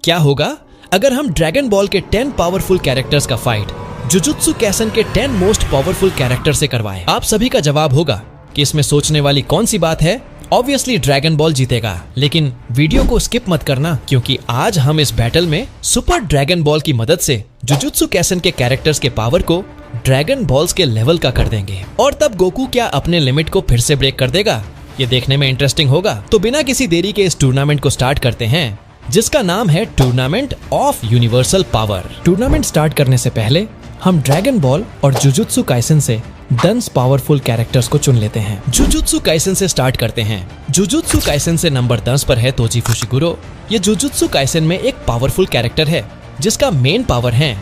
क्या होगा अगर हम ड्रैगन बॉल के 10 पावरफुल कैरेक्टर्स का फाइट जुजुत्सु कैसन के 10 मोस्ट पावरफुल कैरेक्टर से करवाएं? आप सभी का जवाब होगा कि इसमें सोचने वाली कौन सी बात है। ऑब्वियसली ड्रैगन बॉल जीतेगा, लेकिन वीडियो को स्किप मत करना क्योंकि आज हम इस बैटल में सुपर ड्रैगन बॉल की मदद से जुजुत्सु कैसन के कैरेक्टर्स के पावर को ड्रैगन बॉल्स के लेवल का कर देंगे। और तब गोकू क्या अपने लिमिट को फिर से ब्रेक कर देगा? ये देखने में इंटरेस्टिंग होगा। तो बिना किसी देरी के इस टूर्नामेंट को स्टार्ट करते हैं, जिसका नाम है tournament of universal power. Tournament start करने से पहले हम ड्रैगन बॉल और जुजुत्सु काइसन से 10 पावरफुल कैरेक्टर्स को चुन लेते हैं। जुजुत्सु काइसन से स्टार्ट करते हैं। जुजुत्सु काइसन से नंबर 10 पर है तोजी फुशिगुरो। ये जुजुत्सु काइसन में एक पावरफुल कैरेक्टर है जिसका मेन पावर है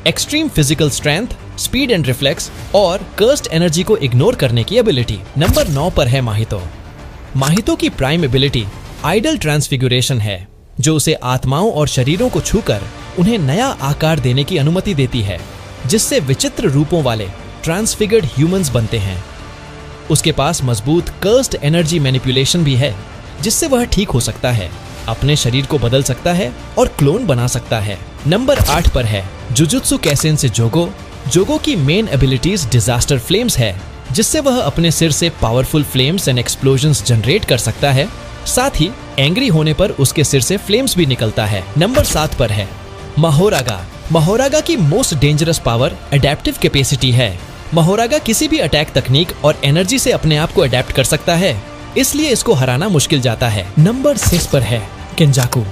extreme physical strength, speed and reflex और कर्स्ड एनर्जी को इग्नोर करने की एबिलिटी। नंबर 9 पर है माहितो। माहितो की प्राइम एबिलिटी आइडल ट्रांसफिगुरेशन है, जो उसे आत्माओं और शरीरों को छूकर उन्हें नया आकार देने की अनुमति देती है, जिससे विचित्र रूपों वाले ट्रांसफिगर्ड ह्यूमंस बनते हैं। उसके पास मजबूत कर्स्ड एनर्जी मैनिपुलेशन भी है, जिससे वह ठीक हो सकता है, अपने शरीर को बदल सकता है और क्लोन बना सकता है। नंबर 8 पर है जुजुत्सु कैसन से जोगो। जोगो की मेन एबिलिटीज डिजास्टर फ्लेम्स है, जिससे वह अपने सिर से powerful flames and explosions generate कर सकता है। साथ ही एंग्री होने पर उसके सिर से फ्लेम्स भी निकलता है। नंबर 7 पर है महोरागा। महोरागा की most dangerous power adaptive capacity है। महोरागा किसी भी अटैक तकनीक और एनर्जी से अपने आप को अडेप्ट कर सकता है, इसलिए इसको हराना मुश्किल जाता है। नंबर 6 पर है केंजाकू।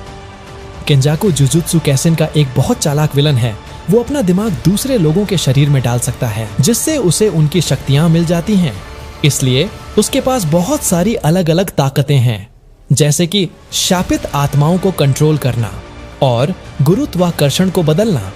केंजाकू जुजुत्सु कैसन का एक बहुत चालाक विलन है। वो अपना दिमाग दूसरे लोगों के शरीर में डाल सकता है, जिससे उसे उनकी शक्तियां मिल जाती हैं। इसलिए उसके पास बहुत सारी अलग अलग ताकतें हैं, जैसे कि शापित आत्माओं को कंट्रोल करना और गुरुत्वाकर्षण को बदलना।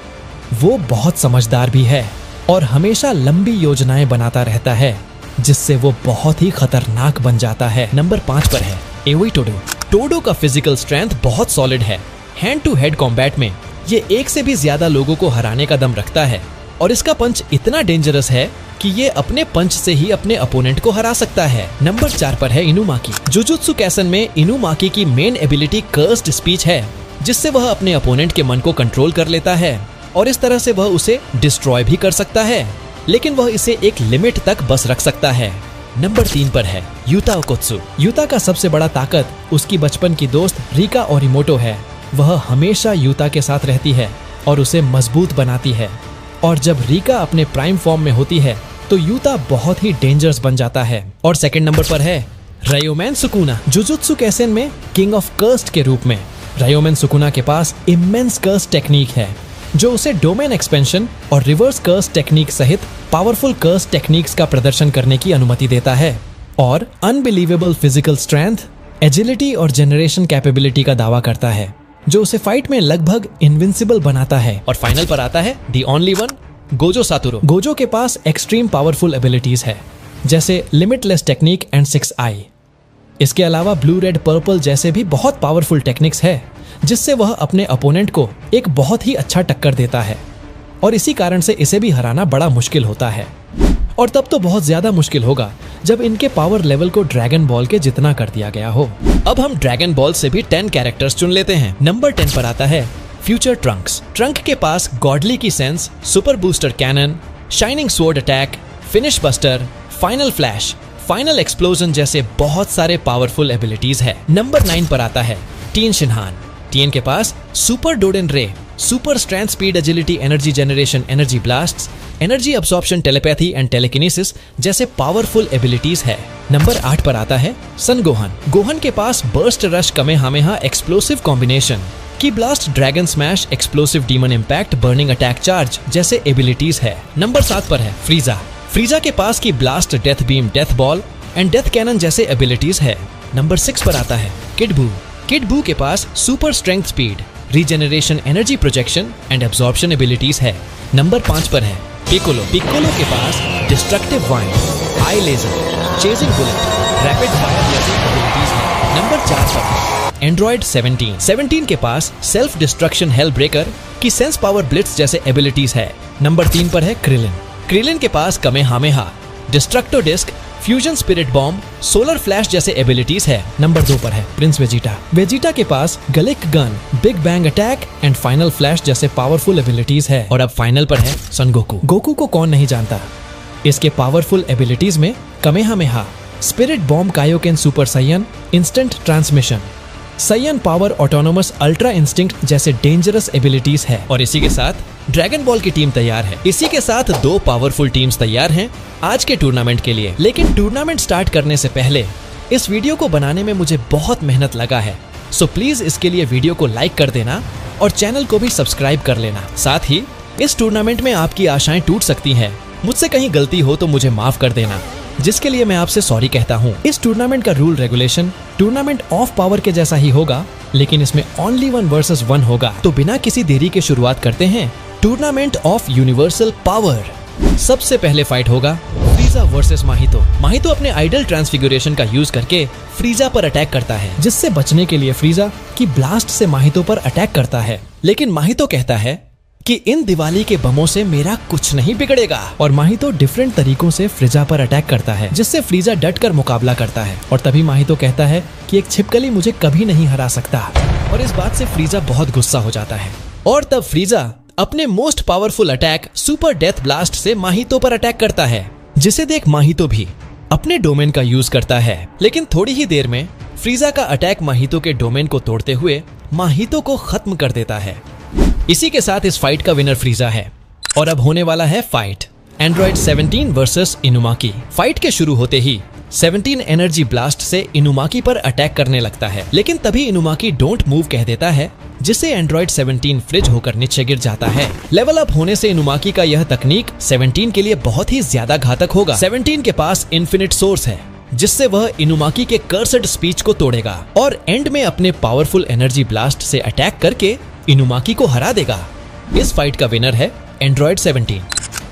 वो बहुत समझदार भी है और हमेशा लंबी योजनाएं बनाता रहता है, जिससे वो बहुत ही खतरनाक बन जाता है। नंबर 5 पर है एओई टोडो। टोडो का फिजिकल स्ट्रेंथ बहुत सॉलिड है। हैंड टू हेड कॉम्बैट में ये एक से भी ज्यादा लोगों को हराने का दम रखता है और इसका पंच इतना डेंजरस है कि ये अपने पंच से ही अपने अपोनेंट को हरा सकता है। नंबर 4 पर है इनुमाकी। जुजुत्सु कैसन में इनुमाकी की मेन एबिलिटी कर्स्ड स्पीच है, जिससे वह अपने अपोनेंट के मन को कंट्रोल कर लेता है और इस तरह से वह उसे डिस्ट्रॉय भी कर सकता है, लेकिन वह इसे एक लिमिट तक बस रख सकता है। नंबर 3 पर है युता ओकोत्सु। युता का सबसे बड़ा ताकत उसकी बचपन की दोस्त रिका ओरिमोटो है। वह हमेशा युता के साथ रहती है और उसे मजबूत बनाती है, और जब रिका अपने प्राइम फॉर्म में होती है तो युता बहुत ही डेंजरस बन जाता है। और सेकंड नंबर पर है रयोमेन सुकुना। जुजुत्सु कैसन में किंग ऑफ कर्स्ड के रूप में रयोमेन सुकुना के पास इमेंस कर्स्ड टेक्निक है, जो उसे डोमेन एक्सपेंशन और रिवर्स कर्स टेक्निक सहित पावरफुल कर्स टेक्निक्स का प्रदर्शन करने की अनुमति देता है, और अनबिलीवेबल फिजिकल स्ट्रेंथ, एजिलिटी और जनरेशन कैपेबिलिटी का दावा करता है, जो उसे फाइट में लगभग इनविंसिबल बनाता है। और फाइनल पर आता है the only one Gojo Satoru. Gojo के पास एक्सट्रीम पावरफुल एबिलिटीज है, जैसे लिमिटलेस टेक्निक एंड 6 आई। इसके अलावा ब्लू रेड पर्पल जैसे भी बहुत पावरफुल टेक्निक्स है, जिससे वह अपने अपोनेंट को एक बहुत ही अच्छा टक्कर देता है, और इसी कारण से इसे भी हराना बड़ा मुश्किल होता है। और तब तो बहुत ज्यादा मुश्किल होगा जब इनके पावर लेवल को ड्रैगन बॉल के जितना कर दिया गया हो। अब हम ड्रैगन बॉल से भी 10 कैरेक्टर्स चुन लेते हैं। नंबर 10 पर आता है फ्यूचर ट्रंक्स। ट्रंक के पास गॉडली की sense, super booster cannon, shining sword attack, finish buster, final flash, final explosion जैसे बहुत सारे पावरफुल एबिलिटीज है। नंबर 9 पर आता है टीन शिनहान। टीन के पास super Dodon Ray, super strength, speed, agility, energy generation, energy blasts, energy absorption, telepathy and telekinesis जैसे पावरफुल एबिलिटीज है। नंबर 8 पर आता है सन गोहन। गोहन के पास burst rush, Kamehameha, explosive combination, ki blast, dragon smash, explosive demon impact, burning attack charge जैसे abilities है। Number 7 पर है फ्रीजा। फ्रीजा के पास ki blast, death beam, death ball and death cannon जैसे abilities है। नंबर 6 पर आता है किड बू। किड बू के पास super strength, speed, regeneration, energy projection and absorption abilities है। नंबर 5 पर है पिकोलो। पिकोलो के पास destructive wind, eye laser, chasing bullet, rapid fire जैसी एबिलिटीज है। नंबर 4 पर है एंड्रॉइड 17। 17 के पास सेल्फ डिस्ट्रक्शन, हेल ब्रेकर की सेंस पावर, ब्लिट्स जैसे एबिलिटीज है। नंबर 3 पर है क्रिलिन। क्रिलिन के पास Kamehameha, destructo disc, fusion spirit bomb, solar flash जैसे एबिलिटीज है। नंबर 2 पर है प्रिंस वेजिटा। वेजिटा के पास Galick gun, big bang attack and final flash जैसे पावरफुल एबिलिटीज है। और अब फाइनल पर है सन गोकू। गोकू को कौन नहीं जानता। इसके पावरफुल एबिलिटीज में Kamehameha, spirit bomb Kaioken super Saiyan, instant transmission, Saiyan power autonomous ultra instinct जैसे डेंजरस एबिलिटीज है। और इसी के साथ ड्रैगन बॉल की टीम तैयार है। इसी के साथ 2 पावरफुल टीम्स तैयार हैं आज के टूर्नामेंट के लिए। लेकिन टूर्नामेंट स्टार्ट करने से पहले इस वीडियो को बनाने में मुझे बहुत मेहनत लगा है, सो प्लीज इसके लिए वीडियो को लाइक कर देना और चैनल को भी सब्सक्राइब कर लेना। साथ ही इस टूर्नामेंट में आपकी आशाएं टूट सकती हैं। मुझसे कहीं गलती हो तो मुझे माफ कर देना, जिसके लिए मैं आपसे सॉरी कहता हूँ। इस टूर्नामेंट का rule regulation tournament of power के जैसा ही होगा, लेकिन इसमें ओनली 1 वर्सेस 1 होगा। तो बिना किसी देरी के शुरुआत करते हैं टूर्नामेंट ऑफ यूनिवर्सल पावर। सबसे पहले फाइट होगा फ्रीजा वर्सेस माहितो। माहितो अपने आइडल ट्रांसफिगुरेशन का यूज करके फ्रीजा पर अटैक करता है, जिससे बचने के लिए फ्रीजा की ब्लास्ट से माहितो पर अटैक करता है। लेकिन माहितो कहता है कि इन दिवाली के बमों से मेरा कुछ नहीं बिगड़ेगा। और माहितो डिफरेंट तरीकों से फ्रीजा पर अटैक करता है, जिससे फ्रीजा डट कर मुकाबला करता है। और तभी माहितो कहता है कि एक छिपकली मुझे कभी नहीं हरा सकता। और इस बात से फ्रीजा बहुत गुस्सा हो जाता है। और तब फ्रीजा अपने most powerful attack super death blast से माहितो पर अटैक करता है, जिसे देख माहितो भी अपने डोमेन का यूज करता है। लेकिन थोड़ी ही देर में फ्रीजा का अटैक माहितो के डोमेन को तोड़ते हुए माहितो को खत्म कर देता है। इसी के साथ इस फाइट का विनर फ्रीजा है। और अब होने वाला है फाइट एंड्रॉइड 17 वर्सेस इनुमाकी। फाइट के शुरू होते ही 17 एनर्जी ब्लास्ट से इनुमाकी पर अटैक करने लगता है, लेकिन तभी इनुमाकी डोंट मूव कह देता है, जिससे एंड्रॉइड 17 फ्रिज होकर नीचे गिर जाता है। लेवल अप होने से इनुमाकी का यह तकनीक 17 के लिए बहुत ही ज्यादा घातक होगा। 17 के पास इन्फिनिट सोर्स है, जिससे वह इनुमाकी के कर्सड स्पीच को तोड़ेगा और एंड में अपने पावरफुल एनर्जी ब्लास्ट से अटैक करके इनुमाकी को हरा देगा। इस फाइट का विनर है एंड्रॉइड 17।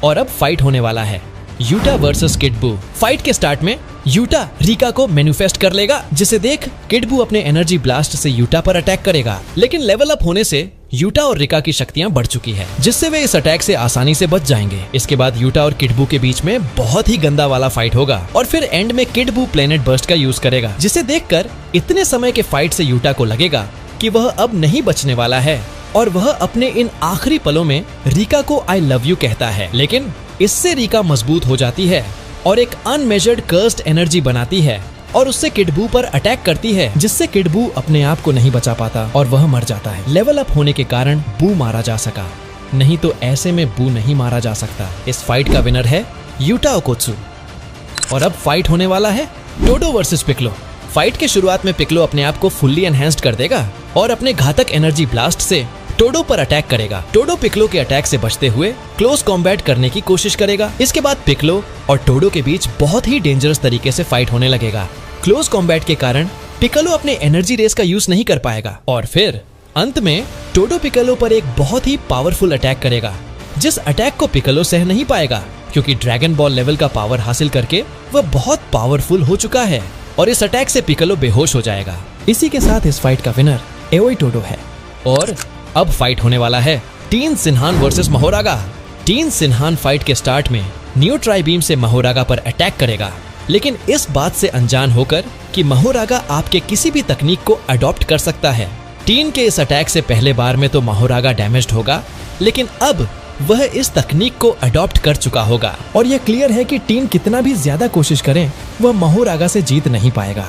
और अब फाइट होने वाला है यूटा वर्सेस किड बू। फाइट के स्टार्ट में यूटा रिका को मैनिफेस्ट कर लेगा, जिसे देख किड बू अपने एनर्जी ब्लास्ट से यूटा पर अटैक करेगा। लेकिन लेवल अप होने से यूटा और रिका की शक्तियां बढ़ चुकी है, जिससे वे इस अटैक से आसानी से बच जाएंगे। इसके बाद यूटा और किड बू के बीच में बहुत ही गंदा वाला फाइट होगा और फिर एंड में किड बू प्लेनेट बर्स्ट का यूज करेगा, जिसे देखकर इतने समय के फाइट से यूटा को लगेगा कि वह अब नहीं बचने वाला है और वह अपने इन आखिरी पलों में रिका को आई लव यू कहता है। लेकिन इससे रिका मजबूत हो जाती है और एक अनमेजर्ड कर्स्ड एनर्जी बनाती है और उससे किड बू पर अटैक करती है, जिससे किड बू अपने आप को नहीं बचा पाता और वह मर जाता है। लेवल अप होने के कारण बू मारा जा सका, नहीं तो ऐसे में बू नहीं मारा जा सकता। इस फाइट का विनर है यूटा ओकोत्सु। और अब फाइट होने वाला है डोडो वर्सेस पिक्लो। फाइट के शुरुआत में पिक्लो अपने आप को फुल्ली एनहेंस्ड कर देगा और अपने घातक एनर्जी ब्लास्ट से टोडो पर अटैक करेगा। टोडो पिक्लो के अटैक से बचते हुए क्लोज कॉम्बैट करने की कोशिश करेगा। इसके बाद पिक्लो और टोडो के बीच बहुत ही डेंजरस तरीके से फाइट होने लगेगा। क्लोज कॉम्बैट के कारण पिक्लो अपने एनर्जी रेस का यूज नहीं कर पाएगा और फिर अंत में टोडो पिक्लो पर एक बहुत ही पावरफुल अटैक करेगा, जिस अटैक को पिक्लो सह नहीं पाएगा, क्योंकि ड्रैगन बॉल लेवल का पावर हासिल करके वह बहुत पावरफुल हो चुका है और इस अटैक से पिक्लो बेहोश हो जाएगा। इसी के साथ इस फाइट का विनर एओई टोडो है। और अब फाइट होने वाला है टीन सिन्हान वर्सेस महोरागा। टीन सिन्हान फाइट के स्टार्ट में न्यू ट्राई बीम से महोरागा पर अटैक करेगा, लेकिन इस बात से अनजान होकर कि महोरागा आपके किसी भी तकनीक को अडॉप्ट कर सकता है। टीन के इस अटैक से पहले बार में तो महोरागा डैमेज्ड होगा, लेकिन अब वह इस तकनीक को अडॉप्ट कर चुका होगा और यह क्लियर है कि टीन कितना भी ज्यादा कोशिश करें वह महोरागा से जीत नहीं पाएगा।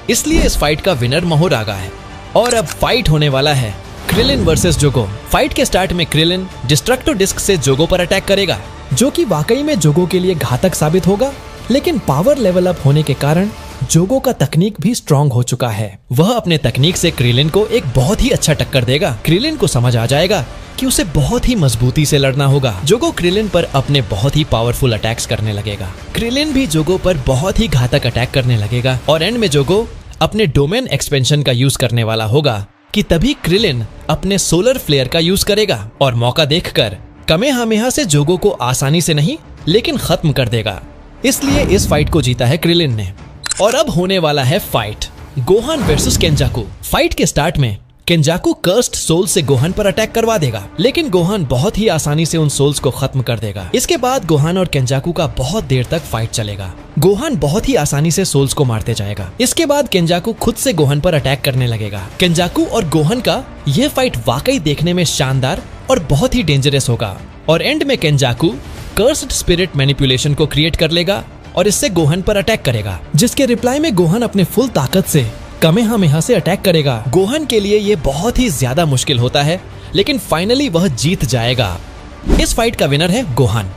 इसलिए इस फाइट का विनर महोरागा है। और अब फाइट होने वाला है क्रिलिन वर्सेस जोगो। फाइट के स्टार्ट में क्रिलिन डिस्ट्रक्टो डिस्क से जोगो पर अटैक करेगा, जो कि वाकई में जोगो के लिए घातक साबित होगा। लेकिन पावर लेवल अप होने के कारण जोगो का तकनीक भी स्ट्रॉन्ग हो चुका है। वह अपने तकनीक से क्रिलिन को एक बहुत ही अच्छा टक्कर देगा। क्रिलिन को समझ आ जाएगा कि उसे बहुत ही मजबूती से लड़ना होगा। जोगो क्रिलिन पर अपने बहुत ही पावरफुल अटैक्स करने लगेगा। क्रिलिन भी जोगो पर बहुत ही घातक अटैक करने लगेगा और एंड में जोगो अपने डोमेन एक्सपेंशन का यूज करने वाला होगा कि तभी क्रिलिन अपने सोलर फ्लेयर का यूज करेगा और मौका देखकर कमेहामेहा से जोगो को आसानी से नहीं लेकिन खत्म कर देगा। इसलिए इस फाइट को जीता है क्रिलिन ने। और अब होने वाला है फाइट गोहान वर्सेस केंजाकू। फाइट के स्टार्ट में केंजाकू कर्स्ड सोल से गोहान पर अटैक करवा देगा, लेकिन गोहान बहुत ही आसानी से उन सोल्स को खत्म कर देगा। इसके बाद गोहान और केंजाकू का बहुत देर तक फाइट चलेगा। गोहान बहुत ही आसानी से सोल्स को मारते जाएगा। इसके बाद केंजाकू खुद से गोहान पर अटैक करने लगेगा। केंजाकू और गोहान का यह फाइट वाकई देखने में शानदार और बहुत ही डेंजरस होगा और एंड में केंजाकू कर्स्ड स्पिरिट मैनिपुलेशन को क्रिएट कर लेगा और इससे गोहान पर अटैक करेगा, जिसके रिप्लाई में गोहान अपने फुल ताकत से कामेहामेहा से अटैक करेगा। गोहान के लिए ये बहुत ही ज्यादा मुश्किल होता है, लेकिन फाइनली वह जीत जाएगा। इस फाइट का विनर है गोहान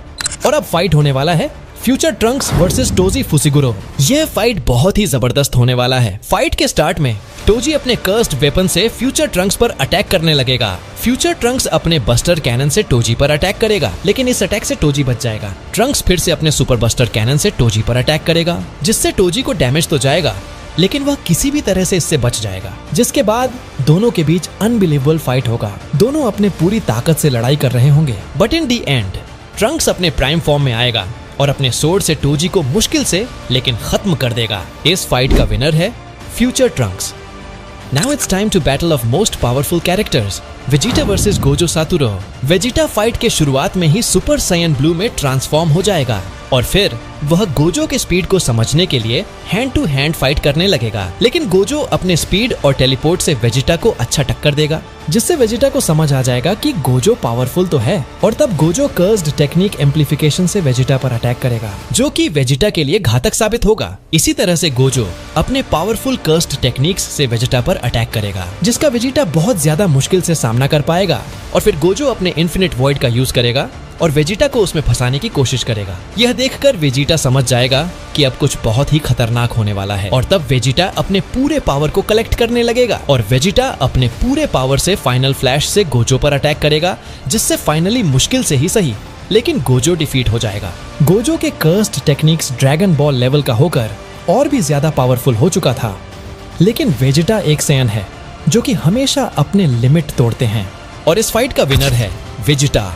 और अब फाइट होने वाला है फ्यूचर ट्रंक्स वर्सेस टोजी फुसिगुरो। यह फाइट बहुत ही जबरदस्त होने वाला है। फाइट के स्टार्ट में टोजी अपने कर्स्ड वेपन से फ्यूचर ट्रंक्स पर अटैक करने लगेगा। फ्यूचर ट्रंक्स अपने बस्टर कैनन से टोजी पर अटैक करेगा, लेकिन इस अटैक से टोजी बच जाएगा। ट्रंक्स फिर से अपने सुपर बस्टर कैनन से टोजी पर अटैक करेगा, जिससे टोजी को डैमेज तो जाएगा, लेकिन वह किसी भी तरह से इससे बच जाएगा। जिसके बाद दोनों के बीच अनबिलीवेबल फाइट होगा। दोनों अपने पूरी ताकत से लड़ाई कर रहे होंगे, but in the and Trunks अपने प्राइम फॉर्म में आएगा और अपने सोर्ड से टोजी को मुश्किल से लेकिन खत्म कर देगा। इस फाइट का विनर है future Trunks. Now it's time to battle of most powerful characters. Vegeta versus Gojo Satoru. Vegeta fight के शुरुआत में ही सुपर साइयन ब्लू में ट्रांसफॉर्म हो जाएगा और फिर वह गोजो के स्पीड को समझने के लिए हैंड टू हैंड फाइट करने लगेगा, लेकिन गोजो अपने स्पीड और टेलीपोर्ट से वेजिटा को अच्छा टक्कर देगा, जिससे वेजिटा को समझ आ जाएगा कि गोजो पावरफुल तो है और तब गोजो कर्स्ड टेक्निक एम्प्लीफिकेशन से वेजिटा पर अटैक करेगा, जो कि वेजिटा के लिए घातक साबित होगा। इसी तरह से गोजो अपने पावरफुल कर्स्ड टेक्निक्स से वेजिटा पर अटैक करेगा, जिसका वेजिटा बहुत ज्यादा मुश्किल से सामना कर पाएगा और फिर गोजो अपने इन्फिनिट वॉइड का यूज करेगा और वेजिटा को उसमें फंसाने की कोशिश करेगा। यह देखकर वेजिटा समझ जाएगा कि अब कुछ बहुत ही खतरनाक होने वाला है और तब वेजिटा अपने पूरे पावर को कलेक्ट करने लगेगा और वेजिटा अपने पूरे पावर से फाइनल फ्लैश से गोजो पर अटैक करेगा, जिससे फाइनली मुश्किल से ही सही लेकिन गोजो डिफीट हो जाएगा। गोजो के cursed techniques dragon ball level का होकर और भी ज्यादा पावरफुल हो चुका था, लेकिन वेजिटा एक सैयन है जो कि हमेशा अपने लिमिट तोड़ते हैं और इस फाइट का विनर है वेजिटा।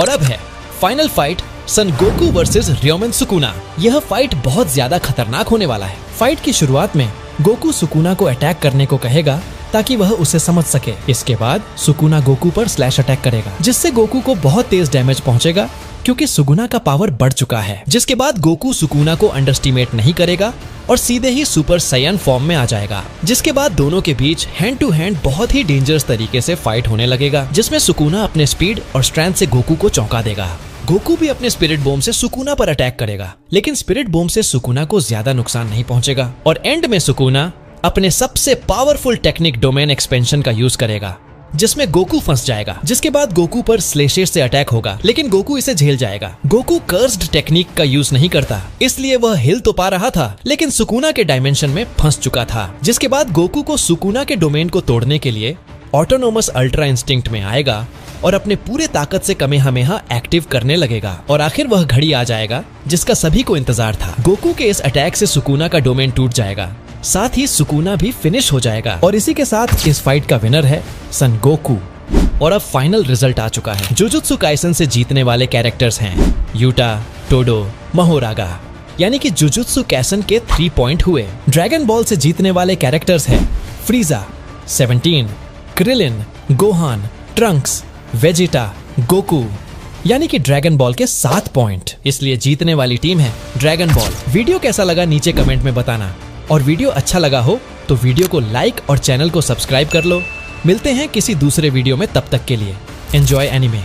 और अब है फाइनल फाइट सन गोकू वर्सेस रियोमेन सुकुना। यह फाइट बहुत ज्यादा खतरनाक होने वाला है। फाइट की शुरुआत में गोकू सुकुना को अटैक करने को कहेगा ताकि वह उसे समझ सके। इसके बाद सुकुना गोकू पर स्लैश अटैक करेगा, जिससे गोकू को बहुत तेज डैमेज पहुंचेगा क्योंकि सुकुना का पावर बढ़ चुका है। जिसके बाद गोकू सुकुना को अंडरस्टिमेट नहीं करेगा और सीधे ही सुपर साइयन फॉर्म में आ जाएगा। जिसके बाद दोनों के बीच हैंड टू हैंड बहुत ही डेंजरस तरीके से फाइट होने लगेगा, जिसमें सुकुना अपने स्पीड और स्ट्रेंथ से गोकू को चौंका देगा। गोकू भी अपने स्पिरिट बॉम्ब से सुकुना पर अटैक करेगा, लेकिन स्पिरिट बॉम्ब से सुकुना को ज्यादा नुकसान नहीं पहुंचेगा और एंड में सुकुना अपने सबसे पावरफुल टेक्निक डोमेन एक्सपेंशन का यूज करेगा, जिसमें गोकू फंस जाएगा। जिसके बाद गोकू पर स्लेशर से अटैक होगा, लेकिन गोकू इसे झेल जाएगा। गोकू कर्स्ड टेक्निक का यूज नहीं करता, इसलिए वह हिल तो पा रहा था, लेकिन सुकुना के डायमेंशन में फंस चुका था। जिसके बाद गोकू को सुकुना के डोमेन को तोड़ने के लिए ऑटोनोमस अल्ट्रा इंस्टिंक्ट में आएगा और अपने पूरे ताकत से कामेहामेहा एक्टिव करने लगेगा और आखिर वह घड़ी आ जाएगा जिसका सभी को इंतजार था। गोकू के इस अटैक से सुकुना का डोमेन टूट जाएगा, साथ ही सुकुना भी फिनिश हो जाएगा और इसी के साथ इस फाइट का विनर है सन गोकू। और अब फाइनल रिजल्ट आ चुका है। जुजुत्सु काइसन से जीतने वाले कैरेक्टर्स हैं यूटा, टोडो, महोरागा, यानी कि जुजुत्सु काइसन के 3 पॉइंट हुए। ड्रैगन बॉल से जीतने वाले कैरेक्टर्स हैं फ्रीजा, 17, Krillin, Gohan, Trunks, Vegeta, Goku, यानी कि ड्रैगन बॉल के 7 पॉइंट। इसलिए जीतने वाली टीम है ड्रैगन बॉल। वीडियो कैसा लगा नीचे कमेंट में बताना और वीडियो अच्छा लगा हो तो वीडियो को लाइक और चैनल को सब्सक्राइब कर लो। मिलते हैं किसी दूसरे वीडियो में, तब तक के लिए एंजॉय एनीमे।